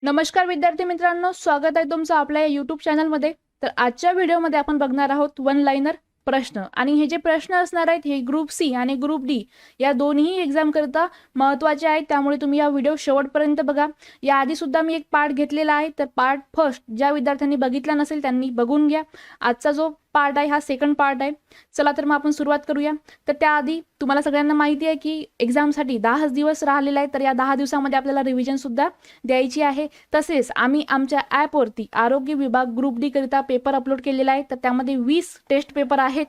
नमस्कार विद्यार्थी मित्रांनो, स्वागत आहे तुमचं आपल्या या यूट्यूब चॅनलमध्ये. तर आजच्या व्हिडिओमध्ये आपण बघणार आहोत वन लाइनर प्रश्न. आणि हे जे प्रश्न असणार आहेत हे ग्रुप सी आणि ग्रुप डी या दोन्ही एक्झाम करता महत्त्वाचे आहेत, त्यामुळे तुम्ही हा व्हिडिओ शेवटपर्यंत बघा. याआधी सुद्धा मी एक पार्ट घेतलेला आहे, तर पार्ट फर्स्ट ज्या विद्यार्थ्यांनी बघितला नसेल त्यांनी बघून घ्या. आजचा जो पार्ट आहे हा सेकंड पार्ट आहे. चला तर मग आपण सुरुवात करूया. तर त्याआधी तुम्हाला सगळ्यांना माहिती आहे की एक्झामसाठी 10 दिवस राहिलेले आहेत, तर या 10 दिवसामध्ये आपल्याला रिव्हिजन सुद्धा द्यायची आहे. तसेच आम्ही आमच्या ॲपवरती आरोग्य विभाग ग्रुप डी करिता पेपर अपलोड केलेला आहे, तर त्यामध्ये 20 टेस्ट पेपर आहेत.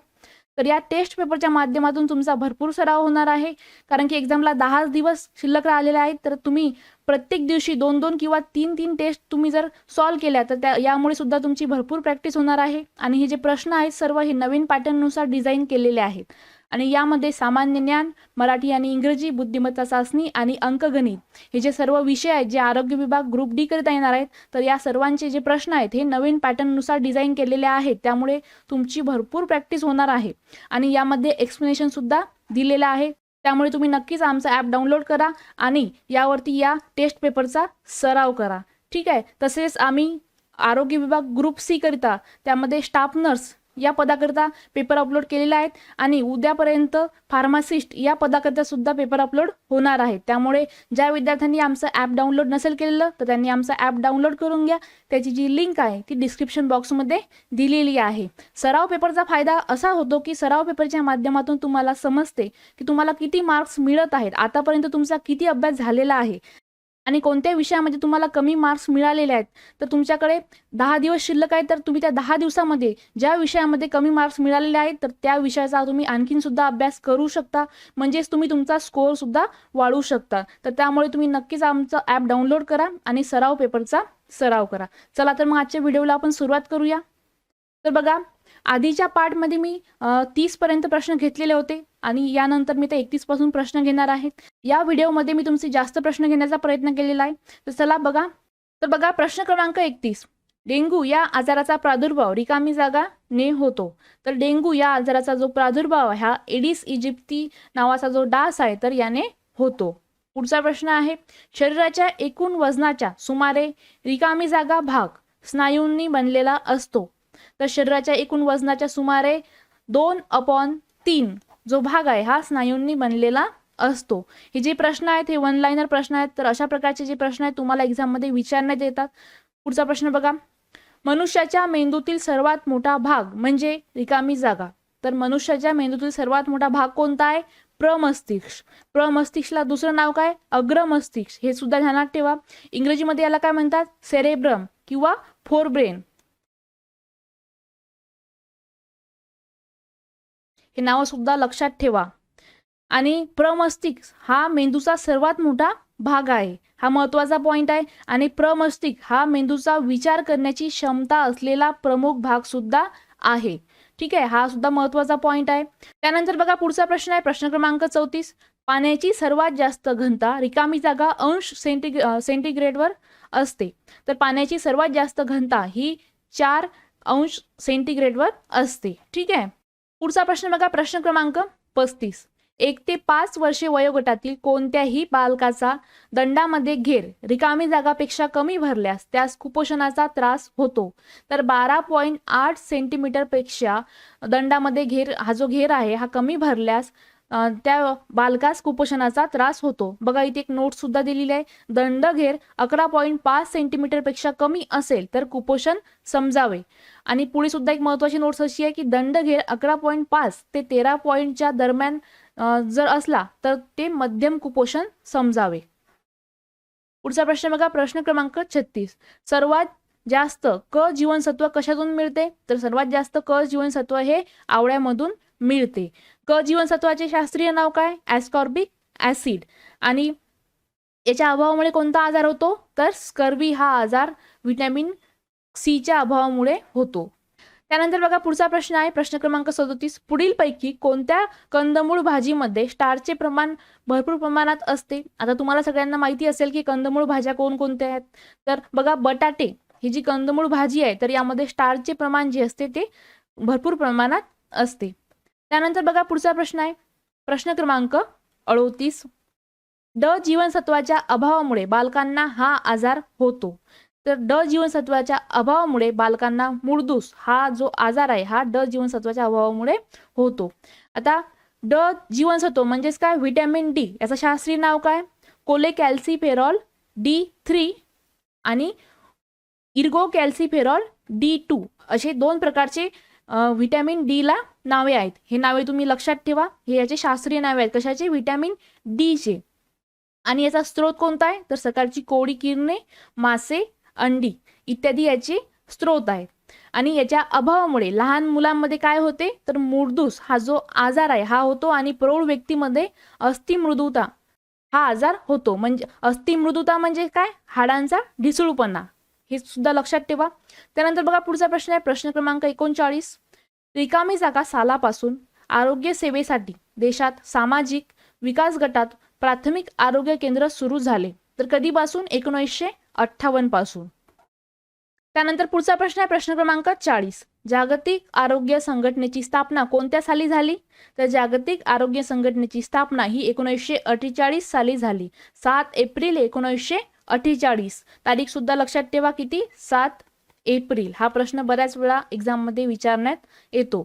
तर या टेस्ट पेपरच्या माध्यमातून तुमचा भरपूर सराव होणार आहे, कारण की एक्झामला 10 दिवस शिल्लक राहिलेले आहेत. तर तुम्ही प्रत्येक दिवशी 2-2 किंवा 3-3 टेस्ट तुम्ही जर सॉल्व्ह केल्या तर यामुळे सुद्धा तुमची भरपूर प्रॅक्टिस होणार आहे. आणि हे जे प्रश्न आहेत सर्व हे नवीन पॅटर्ननुसार डिझाईन केलेले आहेत. आणि यामध्ये सामान्य ज्ञान, मराठी आणि इंग्रजी, बुद्धिमत्ता चाचणी आणि अंकगणित हे जे सर्व विषय आहेत जे आरोग्य विभाग ग्रुप डी करता येणार आहेत, तर या सर्वांचे जे प्रश्न आहेत हे नवीन पॅटर्ननुसार डिझाईन केलेले आहेत, त्यामुळे तुमची भरपूर प्रॅक्टिस होणार आहे. आणि यामध्ये एक्सप्लेनेशन सुद्धा दिलेलं आहे, त्यामुळे तुम्ही नक्कीच आमचं ॲप डाउनलोड करा आणि यावरती या टेस्ट पेपरचा सराव करा. ठीक आहे. तसेच आम्ही आरोग्य विभाग ग्रुप सी करिता त्यामध्ये स्टाफ नर्स या पदाकरिता पेपर अपलोड केलेला आहेत आणि उद्यापर्यंत फार्मासिस्ट या पदाकरिता सुद्धा पेपर अपलोड होणार आहेत. त्यामुळे ज्या विद्यार्थ्यांनी आमचं ॲप डाउनलोड नसेल केलेलं तर त्यांनी आमचं ॲप डाउनलोड करून घ्या. त्याची जी लिंक आहे ती डिस्क्रिप्शन बॉक्समध्ये दिलेली आहे. सराव पेपरचा फायदा असा होतो की सराव पेपरच्या माध्यमातून तुम्हाला समजते की तुम्हाला किती मार्क्स मिळत आहेत, आतापर्यंत तुमचा किती अभ्यास झालेला आहे आणि कोणत्या विषयामध्ये तुम्हाला कमी मार्क्स मिळालेले आहेत. तर तुमच्याकडे 10 दिवस शिल्लक आहेत, तर तुम्ही त्या 10 दिवसामध्ये ज्या विषयामध्ये कमी मार्क्स मिळालेले आहेत तर त्या विषयाचा तुम्ही आणखीन सुद्धा अभ्यास करू शकता, म्हणजेच तुम्ही तुमचा स्कोअर सुद्धा वाढवू शकता. तर त्यामुळे तुम्ही नक्कीच आमचं ॲप डाउनलोड करा आणि सराव पेपरचा सराव करा. चला तर मग आजच्या व्हिडिओला आपण सुरुवात करूया. तर बघा, आधीच्या पार्टमध्ये मी 30 पर्यंत प्रश्न घेतलेले होते आणि यानंतर मी ते 31 पासून प्रश्न घेणार आहेत. या व्हिडिओमध्ये मी तुमचे जास्त प्रश्न घेण्याचा प्रयत्न केलेला आहे. तर चला बघा. तर बघा, प्रश्न क्रमांक 31. डेंग्यू या आजाराचा प्रादुर्भाव रिकामी जागा ने होतो. तर डेंग्यू या आजाराचा जो प्रादुर्भाव आहे हा एडिस इजिप्ती नावाचा जो डास आहे तर याने होतो. पुढचा प्रश्न आहे, शरीराच्या एकूण वजनाच्या सुमारे रिकामी जागा भाग स्नायूंनी बनलेला असतो. तर शरीराच्या एकूण वजनाच्या सुमारे 2/3 जो भाग आहे हा स्नायूंनी बनलेला असतो. हे जे प्रश्न आहेत हे वन लाइनर प्रश्न आहेत. तर अशा प्रकारचे जे प्रश्न आहेत तुम्हाला एक्झाममध्ये विचारण्यात येतात. पुढचा प्रश्न बघा, मनुष्याच्या मेंदूतील सर्वात मोठा भाग म्हणजे रिकामी जागा. तर मनुष्याच्या मेंदूतील सर्वात मोठा भाग कोणता आहे? प्रमस्तिष्क. प्रमस्तिष्कला दुसरं नाव काय? अग्रमस्तिष्क. हे सुद्धा ध्यानात ठेवा. इंग्रजीमध्ये याला काय म्हणतात? सेरेब्रम किंवा फोरब्रेन. हे नाव सुद्धा लक्षात ठेवा. आणि प्रमस्तिष्क हा मेंदूचा सर्वात मोठा भाग आहे, हा महत्त्वाचा पॉइंट आहे. आणि प्रमस्तिष्क हा मेंदूचा विचार करण्याची क्षमता असलेला प्रमुख भाग सुद्धा आहे. ठीक आहे, हा सुद्धा महत्त्वाचा पॉइंट आहे. त्यानंतर बघा, पुढचा प्रश्न आहे प्रश्न क्रमांक 34. पाण्याची सर्वात जास्त घनता रिकामी जागा अंश सेंटीग्रेडवर असते. तर पाण्याची सर्वात जास्त घनता ही 4 अंश सेंटीग्रेडवर असते. ठीक आहे. पुढचा प्रश्न बघा, प्रश्न क्रमांक 35. 1 ते 5 वर्षे वयोगटातील कोणत्याही बालकाचा दंडामध्ये घेर रिकामी जागापेक्षा कमी भरल्यास त्यास कुपोषणाचा त्रास होतो. तर 12.8 सेंटीमीटर पेक्षा दंडामध्ये घेर हा जो घेर आहे हा कमी भरल्यास त्या बालकास कुपोषणाचा त्रास होतो. बघा, इथे एक नोट सुद्धा दिलेली आहे. दंडघेर 11.5 सेंटीमीटर पेक्षा कमी असेल तर कुपोषण समजावे. आणि पुढे सुद्धा एक महत्त्वाची नोट्स अशी आहे की दंडघेर 11.5 ते 13 दरम्यान जर असला तर ते मध्यम कुपोषण समजावे. पुढचा प्रश्न बघा, प्रश्न क्रमांक 36. सर्वात जास्त क जीवनसत्व कशातून मिळते? तर सर्वात जास्त क जीवनसत्व हे आवळ्यामधून मिळते. क जीवनसत्वाचे शास्त्रीय नाव काय? Ascorbic acid. आणि याच्या अभावामुळे कोणता आजार होतो? तर स्कर्वी हा आजार व्हिटॅमिन सीच्या अभावामुळे होतो. त्यानंतर बघा, पुढचा प्रश्न आहे प्रश्न क्रमांक 37. पुढीलपैकी कोणत्या कंदमूळ भाजीमध्ये स्टार्चचे प्रमाण भरपूर प्रमाणात असते? आता तुम्हाला सगळ्यांना माहिती असेल की कंदमूळ भाज्या कोणकोणत्या आहेत. तर बघा, बटाटे ही जी कंदमूळ भाजी आहे तर यामध्ये स्टार्चचे प्रमाण जे असते ते भरपूर प्रमाणात असते. त्यानंतर बघा, पुढचा प्रश्न आहे प्रश्न क्रमांक 38. ड जीवनसत्वाच्या अभावामुळे बालकांना हा आजार होतो. तर ड जीवनसत्वाच्या अभावामुळे बालकांना मुळदूस हा जो आजार आहे हा ड जीवनसत्वाच्या अभावामुळे होतो. आता ड जीवनसत्व म्हणजेच काय, व्हिटॅमिन डी, याचं शास्त्रीय नाव काय, कोलेकॅल्सिफेरॉल D3 आणि इर्गोकॅल्सिफेरॉल D2 असे दोन प्रकारचे व्हिटॅमिन डी ला नावे आहेत. हे नावे तुम्ही लक्षात ठेवा. हे याचे शास्त्रीय नावे आहेत. कशाचे? व्हिटॅमिन डी चे. आणि याचा स्रोत कोणता आहे? तर सकाळची कोवळी किरणे, मासे, अंडी इत्यादी याचे स्रोत आहेत. आणि याच्या अभावामुळे लहान मुलांमध्ये काय होते? तर मुळदूस हा जो आजार आहे हा होतो आणि प्रौढ व्यक्तीमध्ये अस्थिमृदुता हा आजार होतो. म्हणजे अस्थिमृदुता म्हणजे काय? हाडांचा ढिसूळपणा. हे सुद्धा लक्षात ठेवा. त्यानंतर बघा पुढचा प्रश्न आहे प्रश्न क्रमांक 39. रिकामी जागा सालापासून आरोग्य सेवेसाठी देशात सामाजिक विकास गटात प्राथमिक आरोग्य केंद्र सुरू झाले. तर कधीपासून? 1958 पासून. त्यानंतर पुढचा प्रश्न आहे प्रश्न क्रमांक 40. जागतिक आरोग्य संघटनेची स्थापना कोणत्या साली झाली? तर जागतिक आरोग्य संघटनेची स्थापना ही 1948 साली झाली. 7 एप्रिल 1948. तारीख सुद्धा लक्षात ठेवा. किती? 7 एप्रिल. हा प्रश्न बऱ्याच वेळा एक्झाम मध्ये विचारण्यात येतो.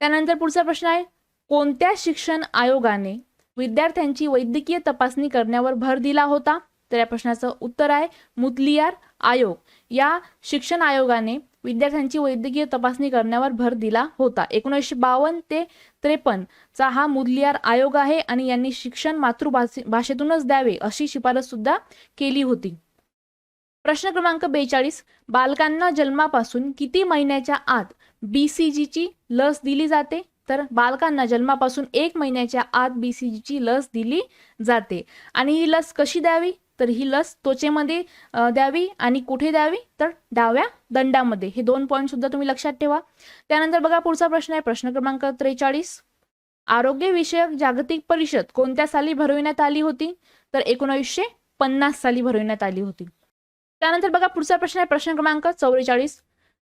त्यानंतर पुढचा प्रश्न आहे कोणत्या शिक्षण आयोगाने विद्यार्थ्यांची वैद्यकीय तपासणी करण्यावर भर दिला होता? तर या प्रश्नाचं उत्तर आहे मुदलियार आयोग. या शिक्षण आयोगाने विद्यार्थ्यांची वैद्यकीय तपासणी करण्यावर भर दिला होता. 1952 ते 53 चा हा मुदलियार आयोग आहे आणि यांनी शिक्षण मातृभाषेतूनच द्यावे अशी शिफारस सुद्धा केली होती. प्रश्न क्रमांक 42. बालकांना जन्मापासून किती महिन्याच्या आत BCG ची लस दिली जाते? तर बालकांना जन्मापासून 1 महिन्याच्या आत BCG ची लस दिली जाते. आणि ही लस कशी द्यावी? तर ही लस त्वचेमध्ये द्यावी. आणि कुठे द्यावी? तर डाव्या दंडामध्ये. हे 2 पॉईंट सुद्धा तुम्ही लक्षात ठेवा. त्यानंतर बघा पुढचा प्रश्न आहे प्रश्न क्रमांक 43. आरोग्य विषयक जागतिक परिषद कोणत्या साली भरविण्यात आली होती? तर 1950 साली भरविण्यात आली होती. त्यानंतर बघा पुढचा प्रश्न आहे प्रश्न क्रमांक 44.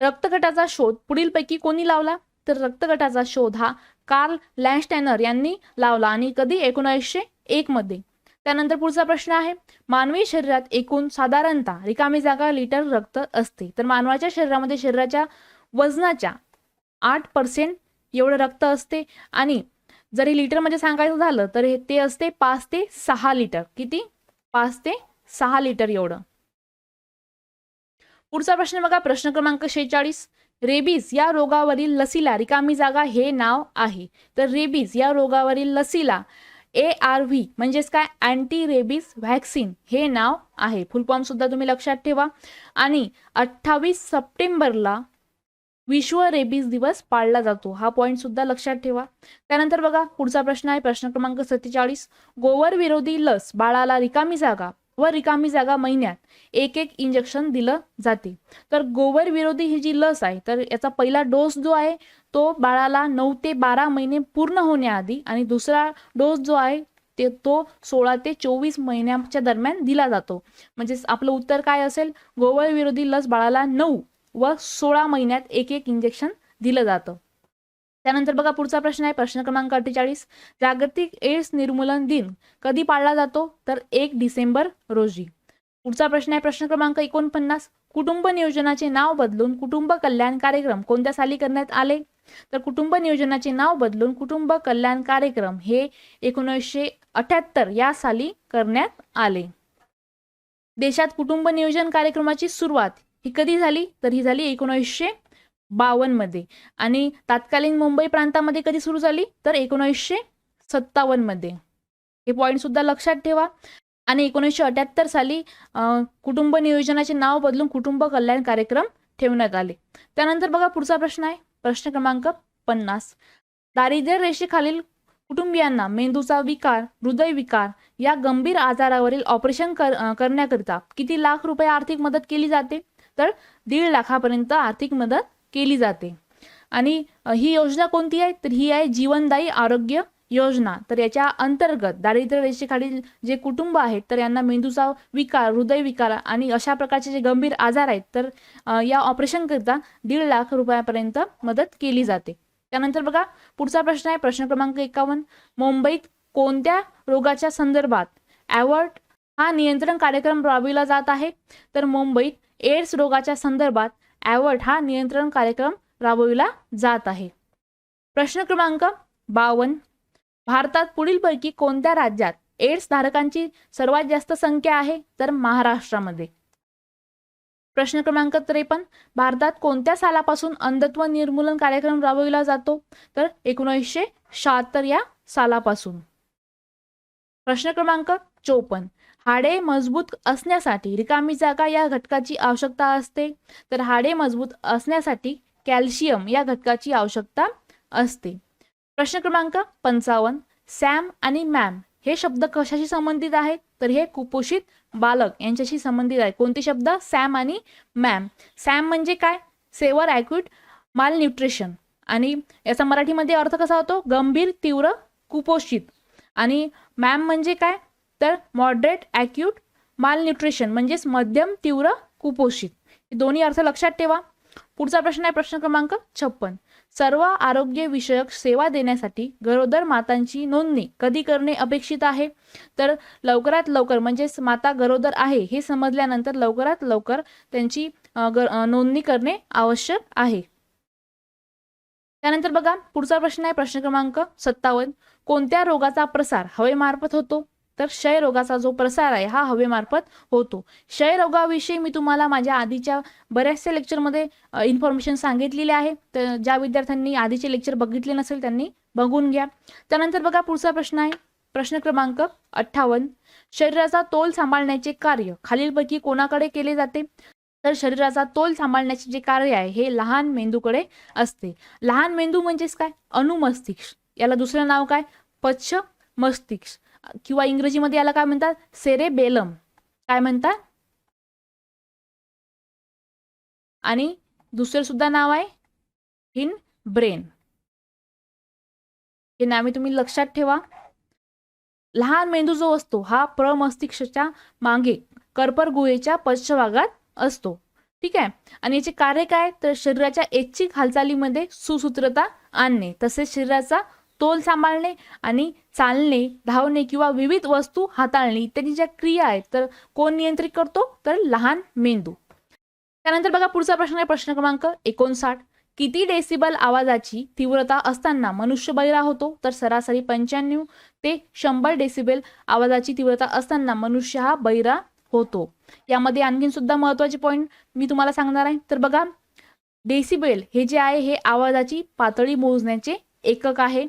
रक्तगटाचा शोध पुढीलपैकी कोणी लावला? तर रक्तगटाचा शोध हा कार्ल लँडस्टेनर यांनी लावला. आणि कधी? 1901 मध्ये. त्यानंतर पुढचा प्रश्न आहे मानवी शरीरात एकूण साधारणतः रिकामी जागा लिटर रक्त असते. तर मानवाच्या शरीरामध्ये शरीराच्या वजनाच्या 8% एवढं रक्त असते. आणि जरी लिटरमध्ये सांगायचं झालं तर ते असते 5 ते 6 लिटर. किती? 5 ते 6 लिटर एवढं. पुढचा प्रश्न बघा प्रश्न क्रमांक 46. रेबीज या रोगावरील लसीला रिकामी जागा हे नाव आहे. तर रेबीज या रोगावरील लसीला ARV म्हणजेच काय? अँटी रेबीज व्हॅक्सिन हे नाव आहे. फुल फॉर्म सुद्धा तुम्ही लक्षात ठेवा. आणि 28 सप्टेंबरला विश्व रेबीज दिवस पाळला जातो. हा पॉईंट सुद्धा लक्षात ठेवा. त्यानंतर बघा पुढचा प्रश्न आहे प्रश्न क्रमांक 47. गोवर विरोधी लस बाळाला रिकामी जागा व रिकामी जागा महिन्यात 1 इंजेक्शन दिलं जाते. तर गोवर विरोधी ही जी लस आहे तर याचा पहिला डोस जो आहे तो बाळाला 9 ते 12 महिने पूर्ण होण्याआधी आणि दुसरा डोस जो आहे तो 16 ते 24 महिन्याच्या दरम्यान दिला जातो. म्हणजे आपलं उत्तर काय असेल? गोवर विरोधी लस बाळाला 9 व 16 महिन्यात 1 इंजेक्शन दिलं जातं. त्यानंतर बघा पुढचा प्रश्न आहे प्रश्न क्रमांक 48. जागतिक एड्स निर्मूलन दिन कधी पाळला जातो? तर 1 डिसेंबर रोजी. पुढचा प्रश्न आहे प्रश्न क्रमांक 49. कुटुंब नियोजनाचे नाव बदलून कुटुंब कल्याण कार्यक्रम कोणत्या साली करण्यात आले? तर कुटुंब नियोजनाचे नाव बदलून कुटुंब कल्याण कार्यक्रम हे 1978 या साली करण्यात आले. देशात कुटुंब नियोजन कार्यक्रमाची सुरुवात ही कधी झाली? तर ही झाली 1952 मध्ये. आणि तत्कालीन मुंबई प्रांतामध्ये कधी सुरू झाली? तर 1957 मध्ये. हे पॉईंट सुद्धा लक्षात ठेवा. आणि 1978 साली कुटुंब नियोजनाचे नाव बदलून कुटुंब कल्याण कार्यक्रम ठेवण्यात आले. त्यानंतर बघा पुढचा प्रश्न आहे प्रश्न क्रमांक 50. दारिद्र्य रेषेखालील कुटुंबियांना मेंदूचा विकार, हृदयविकार या गंभीर आजारावरील ऑपरेशन करण्याकरिता किती लाख रुपये आर्थिक मदत केली जाते? तर 1.5 लाखापर्यंत आर्थिक मदत केली जाते. आणि ही योजना कोणती आहे? तर ही आहे जीवनदायी आरोग्य योजना. तर याच्या अंतर्गत दारिद्र्य रेषेखालील जे कुटुंब आहेत तर यांना मेंदूचा विकार, हृदयविकार आणि अशा प्रकारचे जे गंभीर आजार आहेत तर या ऑपरेशन करता 1.5 लाख रुपयापर्यंत मदत केली जाते. त्यानंतर बघा पुढचा प्रश्न आहे प्रश्न क्रमांक 51. मुंबईत कोणत्या रोगाच्या संदर्भात ॲवर्ट हा नियंत्रण कार्यक्रम राबविला जात आहे? तर मुंबईत एड्स रोगाच्या संदर्भात ॲवर्ट हा नियंत्रण कार्यक्रम राबविला जात आहे. प्रश्न क्रमांक 52. भारतात पुढीलपैकी कोणत्या राज्यात एड्स धारकांची सर्वात जास्त संख्या आहे? तर महाराष्ट्रामध्ये. प्रश्न क्रमांक 53. भारतात कोणत्या सालापासून अंधत्व निर्मूलन कार्यक्रम राबविला जातो? तर 1976 या सालापासून. प्रश्न क्रमांक 54. हाडे मजबूत असण्यासाठी रिकामी जागा या घटकाची आवश्यकता असते? तर हाडे मजबूत असण्यासाठी कॅल्शियम या घटकाची आवश्यकता असते. प्रश्न क्रमांक 55. सॅम आणि मॅम हे शब्द कशाशी संबंधित आहेत? तर हे कुपोषित बालक यांच्याशी संबंधित आहे. कोणते शब्द? सॅम आणि मॅम. सॅम म्हणजे काय? सेवर ॲक्यूट माल न्यूट्रिशन, आणि याचा मराठीमध्ये अर्थ कसा होतो? गंभीर तीव्र कुपोषित. आणि मॅम म्हणजे काय? तर मॉडरेट ॲक्यूट माल न्यूट्रिशन म्हणजेच मध्यम तीव्र कुपोषित. हे दोन्ही अर्थ लक्षात ठेवा. पुढचा प्रश्न आहे प्रश्न क्रमांक 56. सर्व आरोग्य विषयक सेवा देण्यासाठी गरोदर मातांची नोंदणी कधी करणे अपेक्षित आहे? तर लवकरात लवकर, म्हणजेच माता गरोदर आहे हे समजल्यानंतर लवकरात लवकर त्यांची नोंदणी करणे आवश्यक आहे. त्यानंतर बघा पुढचा प्रश्न आहे प्रश्न क्रमांक 57. कोणत्या रोगाचा प्रसार हवेमार्फत होतो? तर क्षयरोगाचा जो प्रसार आहे हा हवेमार्फत होतो. क्षयरोगाविषयी मी तुम्हाला माझ्या आधीच्या बऱ्याचशा लेक्चरमध्ये इन्फॉर्मेशन सांगितलेली आहे. तर ज्या विद्यार्थ्यांनी आधीचे लेक्चर बघितले नसेल त्यांनी बघून घ्या. त्यानंतर बघा पुढचा प्रश्न आहे प्रश्न क्रमांक 58. शरीराचा तोल सांभाळण्याचे कार्य खालीलपैकी कोणाकडे केले जाते? तर शरीराचा तोल सांभाळण्याचे जे कार्य आहे हे लहान मेंदूकडे असते. लहान मेंदू म्हणजेच काय? अनुमस्तिष्क. याला दुसरं नाव काय? पश्च मस्तिष्क, किंवा इंग्रजीमध्ये याला काय म्हणतात? सेरेबेलम. काय म्हणतात? आणि दुसरं सुद्धा नाव आहे हिन ब्रेन. हे नावे तुम्ही लक्षात ठेवा. लहान मेंदू जो असतो हा प्रमस्तिष्काच्या मागे कर्पर गुहेच्या पश्चभागात असतो. ठीक आहे. आणि याचे कार्य काय? तर शरीराच्या ऐच्छिक हालचालीमध्ये सुसूत्रता आणणे, तसेच शरीराचा तोल सांभाळणे आणि चालणे, धावणे किंवा विविध वस्तू हाताळणे इत्यादी ज्या क्रिया आहेत तर कोण नियंत्रित करतो? तर लहान मेंदू. त्यानंतर बघा पुढचा प्रश्न आहे प्रश्न क्रमांक 59. किती डेसिबल आवाजाची तीव्रता असताना मनुष्य बहिरा होतो? तर सरासरी 95 ते 100 डेसिबल आवाजाची तीव्रता असताना मनुष्य हा बहिरा होतो. यामध्ये आणखीन सुद्धा महत्त्वाचे पॉईंट मी तुम्हाला सांगणार आहे. तर बघा डेसिबल हे जे आहे हे आवाजाची पातळी मोजण्याचे एकक आहे.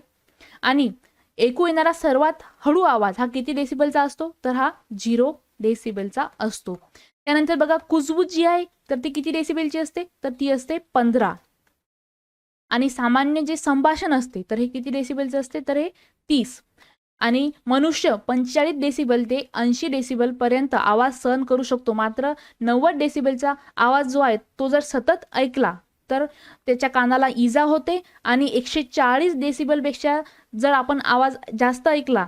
आणि ऐकू येणारा सर्वात हळू आवाज हा किती डेसिबलचा असतो? तर हा 0 डेसिबलचा असतो. त्यानंतर बघा कुजबूज जी आहे तर ती किती डेसिबलची असते? तर ती असते 15. आणि सामान्य जे संभाषण असते तर हे किती डेसिबलचं असते? तर हे 30. आणि मनुष्य 45 डेसिबल ते 80 डेसिबल पर्यंत आवाज सहन करू शकतो. मात्र 90 डेसिबलचा आवाज जो आहे तो जर सतत ऐकला तर त्याच्या कानाला इजा होते. आणि 140 डेसिबलपेक्षा जर आपण आवाज जास्त ऐकला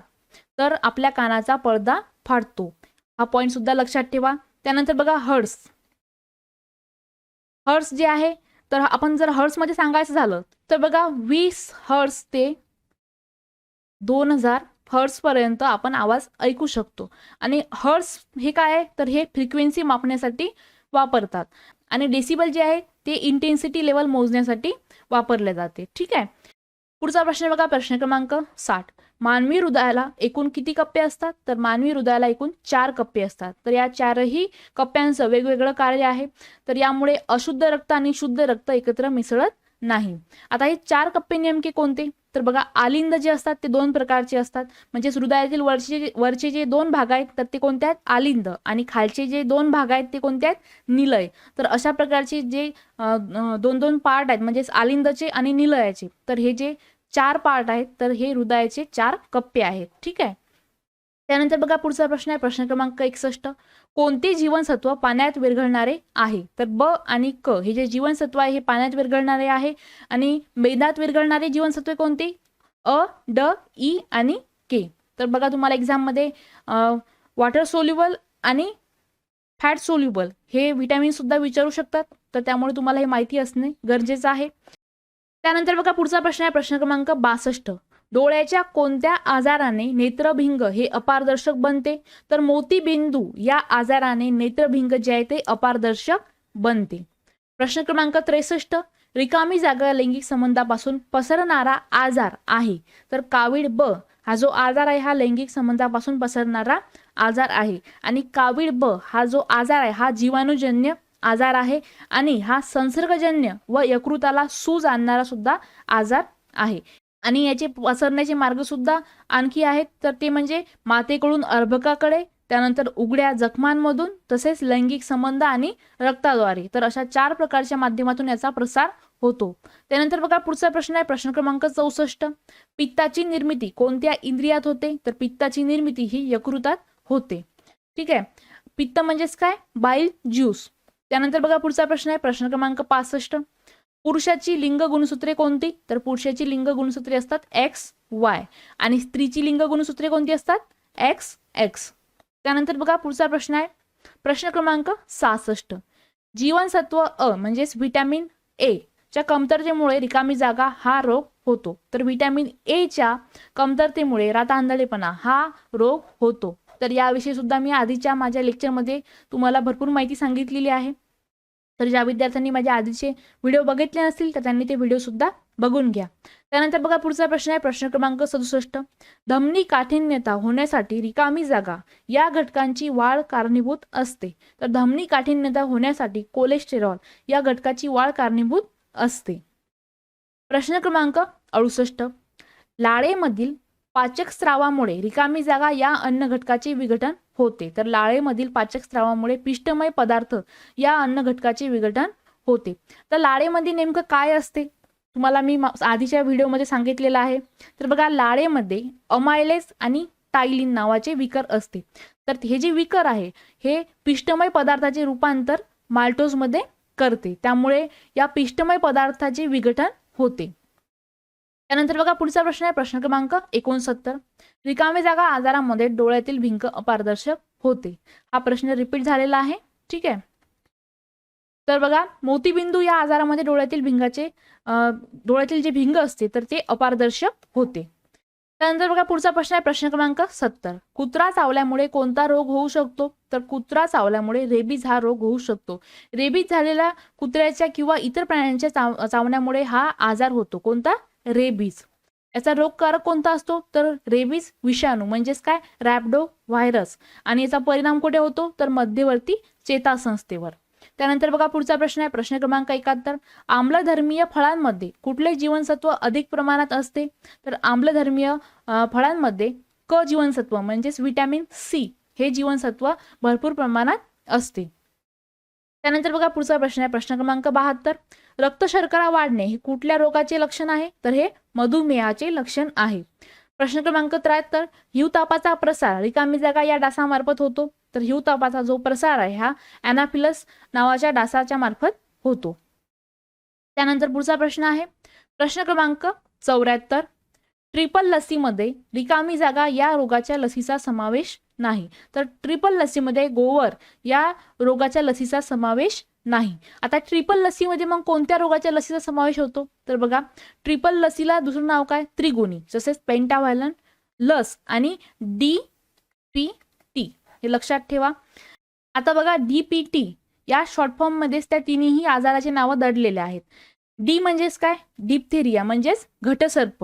तर आपल्या कानाचा पडदा फाटतो. हा पॉईंट सुद्धा लक्षात ठेवा. त्यानंतर बघा हर्ट्स. हर्ट्स जे आहे तर आपण जर हर्ट्समध्ये सांगायचं झालं तर बघा 20 हर्ट्स ते 2000 हर्ट्स पर्यंत आपण आवाज ऐकू शकतो. आणि हर्ट्स हे काय आहे? तर हे फ्रिक्वेन्सी मापण्यासाठी वापरतात. आणि डेसिबल जे आहे ते इंटेन्सिटी लेवल मोजण्यासाठी वापरले जाते. ठीक आहे. पुढचा प्रश्न बघा प्रश्न क्रमांक 60. मानवी हृदयाला एकूण किती कप्पे असतात? तर मानवी हृदयाला एकूण 4 कप्पे असतात. तर या 4ही कप्प्यांचं वेगवेगळं कार्य आहे. तर यामुळे अशुद्ध रक्त आणि शुद्ध रक्त एकत्र मिसळत नाही. आता हे 4 कप्पे नेमके कोणते? तर बघा आलिंद जे असतात ते 2 प्रकारचे असतात. म्हणजे हृदयातील वरचे जे 2 भाग आहेत तर ते कोणते आहेत? आलिंद. आणि खालचे जे 2 भाग आहेत ते कोणते आहेत? निलय. तर अशा प्रकारचे जे 2 पार्ट आहेत म्हणजेच आलिंदचे आणि निलयाचे, तर हे जे 4 पार्ट आहेत तर हे हृदयाचे 4 कप्पे आहेत. ठीक आहे. त्यानंतर बघा पुढचा प्रश्न आहे प्रश्न क्रमांक 61. कोणते जीवनसत्व पाण्यात विरघळणारे आहे? तर ब आणि क हे जे जीवनसत्व आहे हे पाण्यात विरघळणारे आहे. आणि मेदात विरघळणारे जीवनसत्व कोणते? अ, ड, ई आणि के. तर बघा तुम्हाला एक्झाममध्ये वॉटर सोल्युबल आणि फॅट सोल्युबल हे व्हिटॅमिन सुद्धा विचारू शकतात. तर त्यामुळे तुम्हाला हे माहिती असणे गरजेचं आहे. त्यानंतर बघा पुढचा प्रश्न आहे प्रश्न क्रमांक 62. डोळ्याच्या कोणत्या आजाराने नेत्रभिंग हे अपारदर्शक बनते? तर मोतीबिंदू या आजाराने नेत्रभिंग जे आहे ते अपारदर्शक बनते. प्रश्न क्रमांक 63, रिकामी जागा लैंगिक संबंधापासून पसरणारा आजार आहे. तर कावीळ ब हा जो आजार आहे हा लैंगिक संबंधापासून पसरणारा आजार आहे. आणि कावीळ ब हा जो आजार आहे हा जीवाणूजन्य आजार आहे आणि हा संसर्गजन्य व यकृताला सूज आणणारा सुद्धा आजार आहे. आणि याचे पसरण्याचे मार्ग सुद्धा आणखी आहेत. तर ते म्हणजे मातेकडून अर्भकाकडे, त्यानंतर उघड्या जखमांमधून, तसेच लैंगिक संबंध आणि रक्ताद्वारे. तर अशा 4 प्रकारच्या माध्यमातून याचा प्रसार होतो. त्यानंतर बघा पुढचा प्रश्न आहे प्रश्न क्रमांक 64, पित्ताची निर्मिती कोणत्या इंद्रियात होते? तर पित्ताची निर्मिती ही यकृतात होते. ठीक आहे. पित्त म्हणजेच काय? बाईल ज्यूस. त्यानंतर बघा पुढचा प्रश्न आहे प्रश्न क्रमांक 65, पुरुषाची लिंग गुणसूत्रे कोणती? तर पुरुषाची लिंग गुणसूत्रे असतात एक्स वाय आणि स्त्रीची लिंग गुणसूत्रे कोणती असतात? X x. त्यानंतर बघा पुढचा प्रश्न आहे प्रश्न क्रमांक 66, जीवनसत्व अ म्हणजेच व्हिटॅमिन ए च्या कमतरतेमुळे रिकामी जागा हा रोग होतो. तर व्हिटॅमिन ए च्या कमतरतेमुळे रातआंधळेपणा हा रोग होतो. तर याविषयी सुद्धा मी आधीच्या माझ्या लेक्चरमध्ये तुम्हाला भरपूर माहिती सांगितलेली आहे. तर ज्या विद्यार्थ्यांनी माझ्या आधीचे व्हिडिओ बघितले नसतील तर त्यांनी ते व्हिडिओ सुद्धा बघून घ्या. त्यानंतर बघा पुढचा प्रश्न आहे प्रश्न क्रमांक 67, धमनी काठिन्यता होण्यासाठी रिकामी जागा या घटकांची वाढ कारणीभूत असते. तर धमनी काठिन्यता होण्यासाठी कोलेस्टेरॉल या घटकाची वाढ कारणीभूत असते. प्रश्न क्रमांक 68, लाळेमधील पाचक स्रावामुळे रिकामी जागा या अन्न घटकाचे विघटन होते. तर लाळेमधील पाचक स्रावामुळे पिष्टमय पदार्थ या अन्न घटकाचे विघटन होते. तर लाळेमध्ये नेमकं काय असते तुम्हाला मी आधीच्या व्हिडिओमध्ये सांगितलेलं आहे. तर बघा लाळेमध्ये अमायलेज आणि टायलिन नावाचे विकर असते. तर हे जे विकर आहे हे पिष्टमय पदार्थाचे रूपांतर माल्टोजमध्ये करते. त्यामुळे या पिष्टमय पदार्थाचे विघटन होते. त्यानंतर बघा पुढचा प्रश्न आहे प्रश्न क्रमांक 69, रिकामी जागा आजारामध्ये डोळ्यातील भिंग अपारदर्शक होते. हा प्रश्न रिपीट झालेला आहे. ठीक आहे. तर बघा मोतीबिंदू या आजारामध्ये डोळ्यातील जे भिंग असते तर ते अपारदर्शक होते. त्यानंतर बघा पुढचा प्रश्न आहे प्रश्न क्रमांक 70, कुत्रा चावल्यामुळे कोणता रोग होऊ शकतो? तर कुत्रा चावल्यामुळे रेबीज हा रोग होऊ शकतो. रेबीज झालेल्या कुत्र्याच्या किंवा इतर प्राण्यांच्या चावण्यामुळे हा आजार होतो. कोणता? रेबीज. याचा रोगकारक कोणता असतो? तर रेबीज विषाणू म्हणजेच काय? रॅबिडो व्हायरस. आणि याचा परिणाम कुठे होतो? तर मध्यवर्ती चेतासंस्थेवर. त्यानंतर बघा पुढचा प्रश्न आहे प्रश्न क्रमांक 71, आम्लधर्मीय फळांमध्ये कुठले जीवनसत्व अधिक प्रमाणात असते? तर आम्लधर्मीय फळांमध्ये क जीवनसत्व म्हणजेच व्हिटॅमिन सी हे जीवनसत्व भरपूर प्रमाणात असते. त्यानंतर बघा पुढचा प्रश्न आहे प्रश्न क्रमांक 72, रक्तशर्करा वाढणे हे कुठल्या रोगाचे लक्षण आहे? तर हे मधुमेहाचे लक्षण आहे. प्रश्न क्रमांक 73, हिवतापाचा प्रसार रिकामी जागा या डासामार्फत होतो. तर हिवतापाचा जो प्रसार आहे हा अॅनाफिलस नावाच्या डासाच्या मार्फत होतो. त्यानंतर पुढचा प्रश्न आहे प्रश्न क्रमांक 74, ट्रिपल लसीमध्ये रिकामी जागा या रोगाच्या लसीचा समावेश नाही. तर ट्रिपल लसीमध्ये गोवर या रोगाच्या लसीचा समावेश नाही. आता ट्रिपल लसीमध्ये मग कोणत्या रोगाच्या लसीचा समावेश होतो? तर बघा ट्रिपल लसीला दुसरं नाव काय? त्रिगुणी, जसेच पेंटाव्हायलन लस आणि DPT हे लक्षात ठेवा. आता बघा DPT या शॉर्ट फॉर्म मध्येच त्या तिन्ही आजाराचे नावं दडलेले आहेत. डी म्हणजेच काय? डिप्थेरिया म्हणजेच घटसर्प.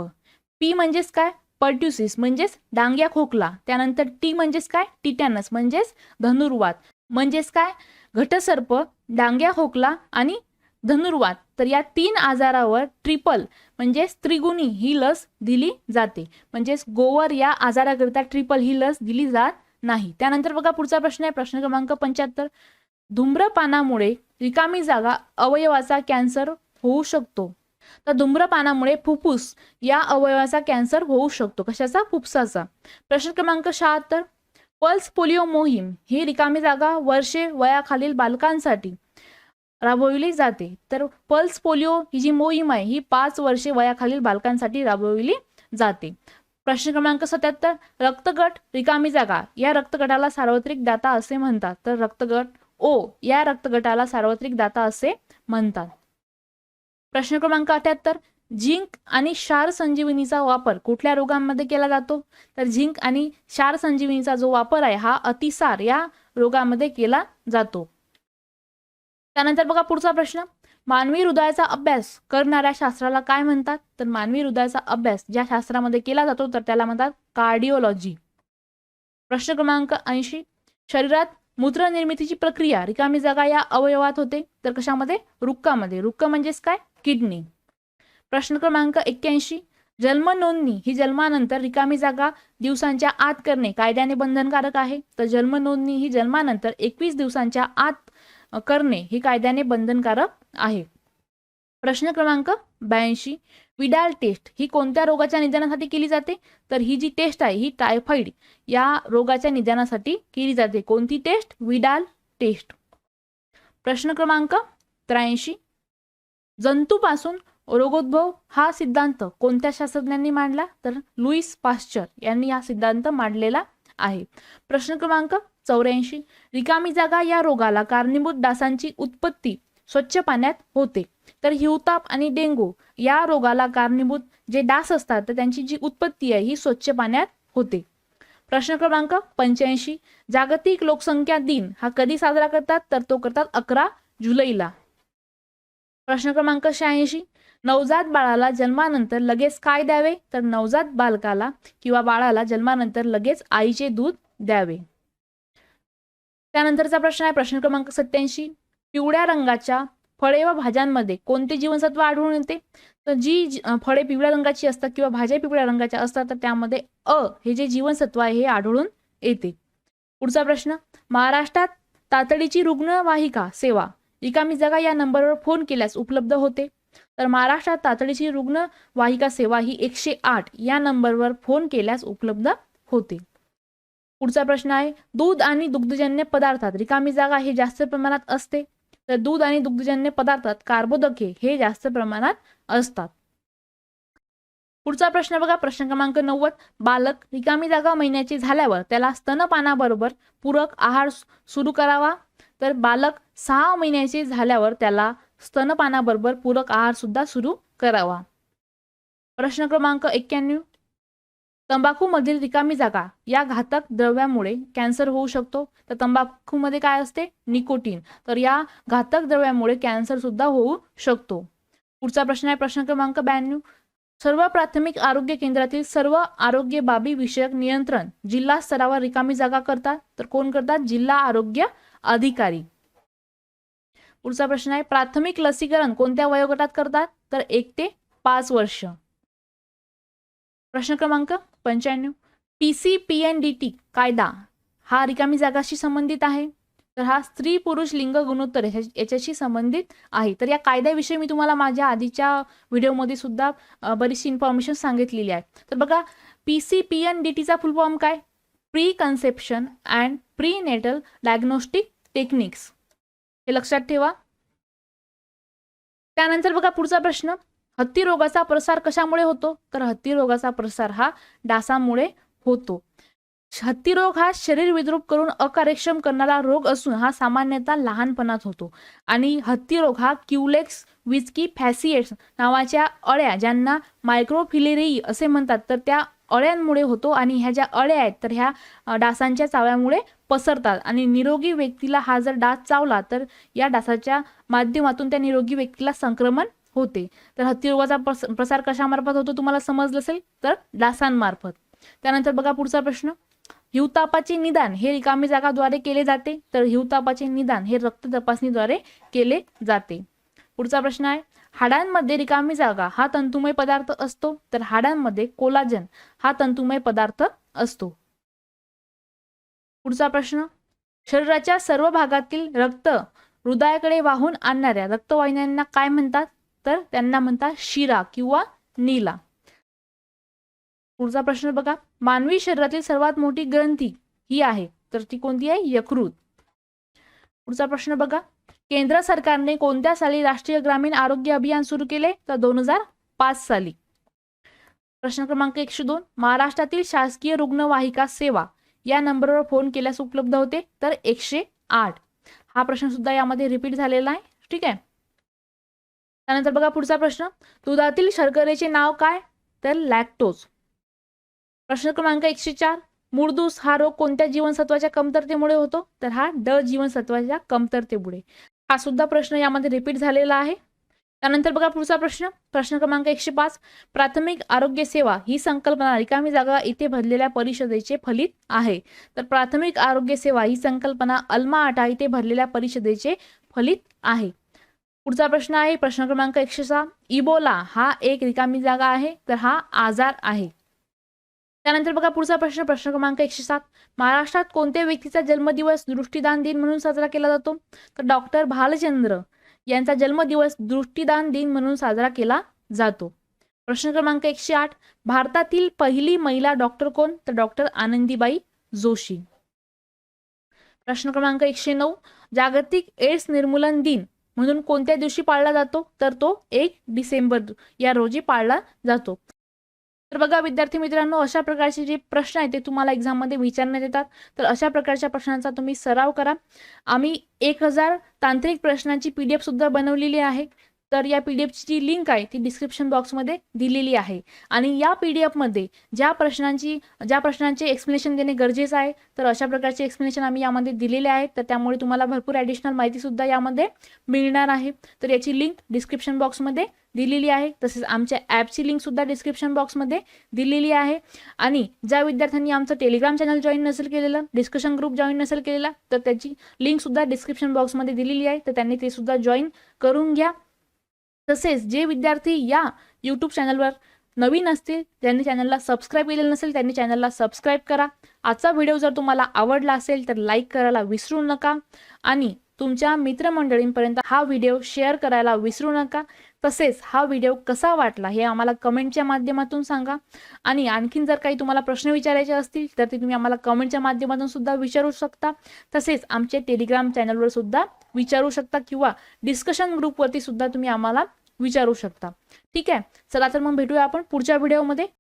पी म्हणजेच काय? पर्ट्युसिस म्हणजेच डांग्या खोकला. त्यानंतर टी म्हणजेच काय? टिटॅनस म्हणजेच धनुर्वात. म्हणजेच काय? घटसर्प, डांग्या खोकला आणि धनुर्वात. तर या 3 आजारावर ट्रिपल म्हणजेच त्रिगुणी ही लस दिली जाते. म्हणजेच गोवर या आजाराकरिता ट्रिपल ही लस दिली जात नाही. त्यानंतर बघा पुढचा प्रश्न आहे प्रश्न क्रमांक 75, धूम्रपानामुळे रिकामी जागा अवयवाचा कॅन्सर होऊ शकतो. तर धूम्रपानामुळे फुफ्फुस या अवयवाचा कॅन्सर होऊ शकतो. कशाचा? फुफ्फुसाचा. प्रश्न क्रमांक 76, पल्स पोलिओ मोहीम ही रिकामी जागा वर्षे वयाखालील बालकांसाठी राबवली जाते. तर पल्स पोलिओ ही जी मोहीम आहे ही 5 वर्षे वयाखालील बालकांसाठी राबवली जाते. प्रश्न क्रमांक 77, रक्तगट रिकामी जागा या रक्तगटाला सार्वत्रिक दाता असे म्हणतात. तर रक्तगट ओ या रक्तगटाला सार्वत्रिक दाता असे म्हणतात. प्रश्न क्रमांक 78, झिंक आणि क्षार संजीवनीचा वापर कुठल्या रोगांमध्ये केला जातो? तर झिंक आणि क्षार संजीवनीचा जो वापर आहे हा अतिसार या रोगामध्ये केला जातो. त्यानंतर बघा पुढचा प्रश्न, मानवी हृदयाचा अभ्यास करणाऱ्या शास्त्राला काय म्हणतात? तर मानवी हृदयाचा अभ्यास ज्या शास्त्रामध्ये केला जातो तर त्याला म्हणतात कार्डिओलॉजी. प्रश्न क्रमांक 80, शरीरात मूत्रनिर्मितीची प्रक्रिया रिकामी जागा या अवयवात होते, तर कशामध्ये? वृक्कामध्ये. वृक्क म्हणजेच काय? किडनी. प्रश्न क्रमांक 81, जन्म नोंदणी ही जन्मानंतर रिकामी जागा दिवसांच्या आत करणे कायद्याने बंधनकारक आहे, तर जन्म नोंदणी ही जन्मानंतर 21 दिवसांच्या आत करणे ही कायद्याने बंधनकारक आहे. प्रश्न क्रमांक 82, विडाल टेस्ट ही कोणत्या रोगाच्या निदानासाठी केली जाते? तर ही जी टेस्ट आहे ही टायफॉइड या रोगाच्या निदानासाठी केली जाते. कोणती टेस्ट? Widal taste. प्रश्न क्रमांक 83, जंतूपासून रोगोद्भव हा सिद्धांत कोणत्या शास्त्रज्ञांनी मांडला? तर लुईस पाश्चर यांनी हा सिद्धांत मांडलेला आहे. प्रश्न क्रमांक 84, रिकामी जागा या रोगाला कारणीभूत डासांची उत्पत्ती स्वच्छ पाण्यात होते, तर हिवताप आणि डेंगू या रोगाला कारणीभूत जे डास असतात तर त्यांची जी उत्पत्ती आहे ही स्वच्छ पाण्यात होते. प्रश्न क्रमांक 85, जागतिक लोकसंख्या दिन हा कधी साजरा करतात? तर तो करतात 11 जुलैला. प्रश्न क्रमांक 86, नवजात बाळाला जन्मानंतर लगेच काय द्यावे? तर नवजात बालकाला किंवा बाळाला जन्मानंतर लगेच आईचे दूध द्यावे. त्यानंतरचा प्रश्न आहे प्रश्न क्रमांक 87, पिवळ्या रंगाच्या फळे व भाज्यांमध्ये कोणते जीवनसत्व आढळून येते? तर जी फळे पिवळ्या रंगाची असतात किंवा भाज्या पिवळ्या रंगाच्या असतात तर त्यामध्ये अ हे जे जीवनसत्व आहे हे आढळून येते. पुढचा प्रश्न, महाराष्ट्रात तातडीची रुग्णवाहिका सेवा रिकामी जागा या नंबरवर फोन केल्यास उपलब्ध होते, तर महाराष्ट्रात तातडीची रुग्णवाहिका सेवा ही 108 या नंबरवर फोन केल्यास उपलब्ध होते. पुढचा प्रश्न आहे, दूध आणि दुग्धजन्य पदार्थात रिकामी जागा हे जास्त प्रमाणात असते, तर दूध आणि दुग्धजन्य पदार्थात कार्बोदके हे जास्त प्रमाणात असतात. पुढचा प्रश्न बघा प्रश्न क्रमांक 90, बालक रिकामी जागा महिन्याची झाल्यावर त्याला स्तनपानाबरोबर पूरक आहार सुरू करावा, तर बालक 6 महिन्याचे झाल्यावर त्याला स्तनपानाबरोबर पूरक आहार सुद्धा सुरू करावा. प्रश्न क्रमांक 91, तंबाखूमधील रिकामी जागा या घातक द्रव्यामुळे कॅन्सर होऊ शकतो, तर तंबाखूमध्ये काय असते? निकोटीन, तर या घातक द्रव्यामुळे कॅन्सर सुद्धा होऊ शकतो. पुढचा प्रश्न आहे प्रश्न क्रमांक 92, सर्व प्राथमिक आरोग्य केंद्रातील सर्व आरोग्य बाबी विषयक नियंत्रण जिल्हा स्तरावर रिकामी जागा करतात, तर कोण करतात? जिल्हा आरोग्य अधिकारी. पुढचा प्रश्न आहे, प्राथमिक लसीकरण कोणत्या वयोगटात करतात? तर 1 ते 5 वर्ष. प्रश्न क्रमांक 95, PCPNDT कायदा हा रिकामी जागाशी संबंधित आहे, तर हा स्त्री पुरुष लिंग गुणोत्तर याच्याशी संबंधित आहे. तर या कायद्याविषयी मी तुम्हाला माझ्या आधीच्या व्हिडिओमध्ये सुद्धा बरीचशी इन्फॉर्मेशन सांगितलेली आहे. तर बघा PCPNDTचा फुल फॉर्म काय? Preconception and prenatal diagnostic techniques, हे लक्षात ठेवा. त्यानंतर बघा पुढचा प्रश्न, हत्ती रोगाचा प्रसार कशामुळे होतो? तर हत्ती रोगाचा प्रसार हा डासामुळे होतो. हत्ती रोग हा शरीर विद्रूप करून अकार्यक्षम करणारा रोग असून हा सामान्यतः लहानपणात होतो आणि हत्ती रोग हा क्युलेक्स विस्की फॅसिएट्स नावाच्या अळ्या ज्यांना मायक्रोफिलेरिई असे म्हणतात तर त्या अळ्यांमुळे होतो आणि ह्या ज्या अळ्या आहेत तर ह्या डासांच्या चाव्यामुळे पसरतात आणि निरोगी व्यक्तीला हा जर डास चावला तर या डासाच्या माध्यमातून त्या निरोगी व्यक्तीला संक्रमण होते. तर हत्ती रोगाचा प्रसार कशामार्फत होतो तुम्हाला समजलं असेल, तर डासांमार्फत. त्यानंतर बघा पुढचा प्रश्न, हिवतापाचे निदान हे रिकामी जागाद्वारे केले जाते, तर हिवतापाचे निदान हे रक्त तपासणीद्वारे केले जाते. पुढचा प्रश्न आहे, हाडांमध्ये रिकामी जागा हा तंतुमय पदार्थ असतो, तर हाडांमध्ये कोलाजन हा तंतुमय पदार्थ असतो. पुढचा प्रश्न, शरीराच्या सर्व भागातील रक्त हृदयाकडे वाहून आणणाऱ्या रक्तवाहिन्यांना काय म्हणतात? तर त्यांना म्हणतात शिरा किंवा नीला. पुढचा प्रश्न बघा, मानवी शरीरातील सर्वात मोठी ग्रंथी ही आहे, तर ती कोणती आहे? यकृत. पुढचा प्रश्न बघा, केंद्र सरकारने कोणत्या साली राष्ट्रीय ग्रामीण आरोग्य अभियान सुरू केले? तर 2005 साली. प्रश्न क्रमांक 102, महाराष्ट्रातील शासकीय रुग्णवाहिका सेवा या नंबरवर फोन केल्यास उपलब्ध होते, तर 108. हा प्रश्न सुद्धा यामध्ये रिपीट झालेला आहे. ठीक आहे. त्यानंतर बघा पुढचा प्रश्न, दुधातील शर्करेचे नाव काय? तर लॅक्टोज. प्रश्न क्रमांक 104, मुरदूस हा रोग कोणत्या जीवनसत्वाच्या कमतरतेमुळे होतो? तर हा ड जीवनसत्वाच्या कमतरतेमुळे. हा सुद्धा प्रश्न यामध्ये रिपीट झालेला आहे. त्यानंतर बघा पुढचा प्रश्न, प्रश्न क्रमांक 105, प्राथमिक आरोग्य सेवा ही संकल्पना रिकामी जागा इथे भरलेल्या परिषदेचे फलित आहे. तर प्राथमिक आरोग्य सेवा ही संकल्पना अल्मा आटा इथे भरलेल्या परिषदेचे फलित आहे. पुढचा प्रश्न आहे प्रश्न क्रमांक 106, इबोला हा एक रिकामी जागा आहे. तर हा आजार आहे. त्यानंतर बघा पुढचा प्रश्न, प्रश्न क्रमांक 107, महाराष्ट्रात कोणत्या व्यक्तीचा जन्मदिवस दृष्टीदान दिन म्हणून साजरा केला जातो? तर डॉक्टर भालचंद्र यांचा जन्मदिवस दृष्टीदान दिन म्हणून साजरा केला जातो. प्रश्न क्रमांक 108, भारतातील पहिली महिला डॉक्टर कोण? तर डॉक्टर आनंदीबाई जोशी. प्रश्न क्रमांक 109, जागतिक एड्स निर्मूलन दिन म्हणून कोणत्या दिवशी पाळला जातो? तर तो 1 डिसेंबर या रोजी पाळला जातो. तर बघा विद्यार्थी मित्रांनो, अशा प्रकारचे जे प्रश्न आहेत ते तुम्हाला एक्झाममध्ये विचारण्यात येतात. तर अशा प्रकारच्या प्रश्नांचा तुम्ही सराव करा. आम्ही 1000 तांत्रिक प्रश्नांची PDF सुद्धा बनवलेली आहे. तर या PDFची जी लिंक आहे ती डिस्क्रिप्शन बॉक्समध्ये दिलेली आहे. आणि या PDF मध्ये ज्या प्रश्नांचे एक्सप्लेनेशन देणे गरजेचं आहे, तर अशा प्रकारचे एक्सप्लेनेशन आम्ही यामध्ये दिलेले आहेत. तर त्यामुळे तुम्हाला भरपूर ॲडिशनल माहिती सुद्धा यामध्ये मिळणार आहे. तर याची लिंक डिस्क्रिप्शन बॉक्समध्ये दिलेली आहे. तसेच आमच्या ॲपची लिंक सुद्धा डिस्क्रिप्शन बॉक्समध्ये दिलेली आहे. आणि ज्या विद्यार्थ्यांनी आमचं टेलिग्राम चॅनल जॉईन नसेल केलेलं, डिस्कशन ग्रुप जॉईन नसेल केलेला, तर त्याची लिंक सुद्धा डिस्क्रिप्शन बॉक्समध्ये दिलेली आहे. तर त्यांनी ते सुद्धा जॉईन करून घ्या. तसेच जे विद्यार्थी या यूट्यूब चॅनलवर नवीन असतील, ज्यांनी चॅनलला सबस्क्राईब केलेलं नसेल, त्यांनी चॅनलला सबस्क्राईब करा. आजचा व्हिडिओ जर तुम्हाला आवडला असेल तर लाईक करायला विसरू नका आणि तुमच्या मित्रमंडळींपर्यंत हा व्हिडिओ शेअर करायला विसरू नका. तसेच हा व्हिडिओ कसा वाटला हे आम्हाला कमेंटच्या माध्यमातून सांगा. आणि आणखीन जर काही तुम्हाला प्रश्न विचारायचे असतील तर ते तुम्ही आम्हाला कमेंटच्या माध्यमातून सुद्धा विचारू शकता. तसेच आमचे टेलिग्राम चॅनलवर सुद्धा विचारू शकता किंवा डिस्कशन ग्रुपवरती सुद्धा तुम्ही आम्हाला विचारू शकता. ठीक आहे, चला तर मग भेटूया आपण पुढच्या व्हिडिओमध्ये.